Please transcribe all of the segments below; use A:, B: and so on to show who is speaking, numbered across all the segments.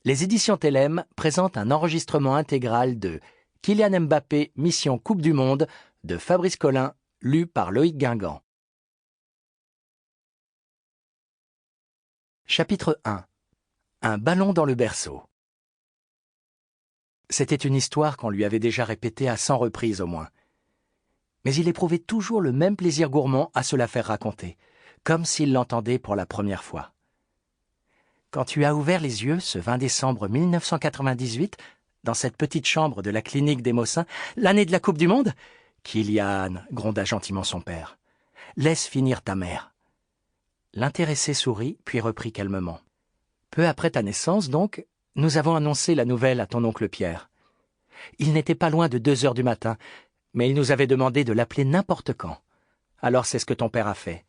A: Les éditions Télème présentent un enregistrement intégral de Kylian Mbappé, Mission Coupe du Monde de Fabrice Collin, lu par Loïc Guingamp. Chapitre 1. Un ballon dans le berceau. C'était une histoire qu'on lui avait déjà répétée à 100 reprises au moins. Mais il éprouvait toujours le même plaisir gourmand à se la faire raconter, comme s'il l'entendait pour la première fois. Quand tu as ouvert les yeux ce 20 décembre 1998, dans cette petite chambre de la clinique des Mossins, l'année de la Coupe du Monde, Kylian, gronda gentiment son père, laisse finir ta mère. L'intéressé sourit, puis reprit calmement. Peu après ta naissance, donc, nous avons annoncé la nouvelle à ton oncle Pierre. Il n'était pas loin de 2 heures du matin, mais il nous avait demandé de l'appeler n'importe quand. Alors c'est ce que ton père a fait.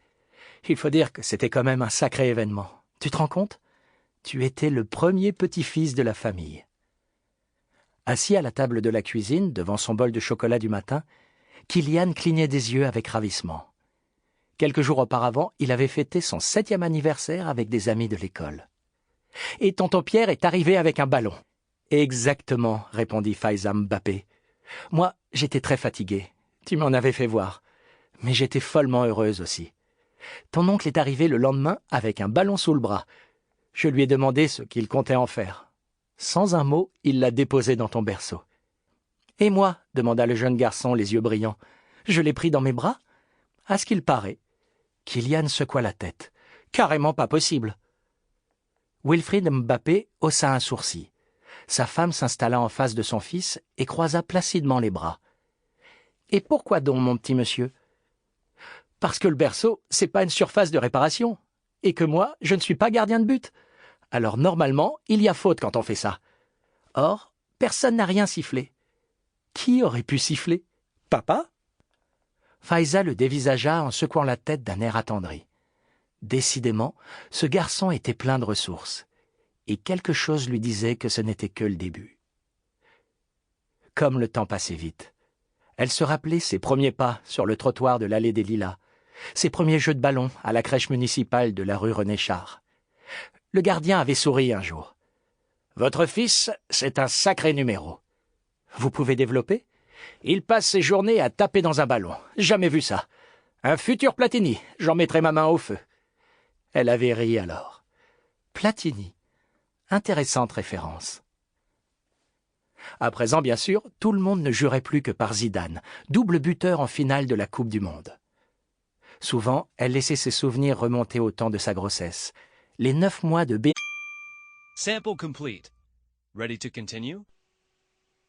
A: Il faut dire que c'était quand même un sacré événement. Tu te rends compte ? Tu étais le premier petit-fils de la famille. Assis à la table de la cuisine, devant son bol de chocolat du matin, Kylian clignait des yeux avec ravissement. Quelques jours auparavant, il avait fêté son 7e anniversaire avec des amis de l'école. « Et tonton Pierre est arrivé avec un ballon. »« Exactement, » répondit Faiza Mbappé. « Moi, j'étais très fatiguée. Tu m'en avais fait voir. Mais j'étais follement heureuse aussi. Ton oncle est arrivé le lendemain avec un ballon sous le bras. Je lui ai demandé ce qu'il comptait en faire. Sans un mot, il l'a déposé dans ton berceau. « Et moi ?» demanda le jeune garçon, les yeux brillants. « Je l'ai pris dans mes bras ?» À ce qu'il paraît. Kylian secoua la tête. « Carrément pas possible. » Wilfried Mbappé haussa un sourcil. Sa femme s'installa en face de son fils et croisa placidement les bras. « Et pourquoi donc, mon petit monsieur ? » « Parce que le berceau, c'est pas une surface de réparation. Et que moi, je ne suis pas gardien de but. Alors normalement, il y a faute quand on fait ça. Or, personne n'a rien sifflé. Qui aurait pu siffler ? Papa ? Faiza le dévisagea en secouant la tête d'un air attendri. Décidément, ce garçon était plein de ressources, et quelque chose lui disait que ce n'était que le début. Comme le temps passait vite. Elle se rappelait ses premiers pas sur le trottoir de l'allée des Lilas, ses premiers jeux de ballon à la crèche municipale de la rue René-Char. Le gardien avait souri un jour. « Votre fils, c'est un sacré numéro. »« Vous pouvez développer ? » ?»« Il passe ses journées à taper dans un ballon. Jamais vu ça. Un futur Platini, j'en mettrai ma main au feu. » Elle avait ri alors. Platini. Intéressante référence. À présent, bien sûr, tout le monde ne jurait plus que par Zidane, double buteur en finale de la Coupe du Monde. Souvent, elle laissait ses souvenirs remonter au temps de sa grossesse. Les 9 mois de
B: Sample complete. Ready to continue?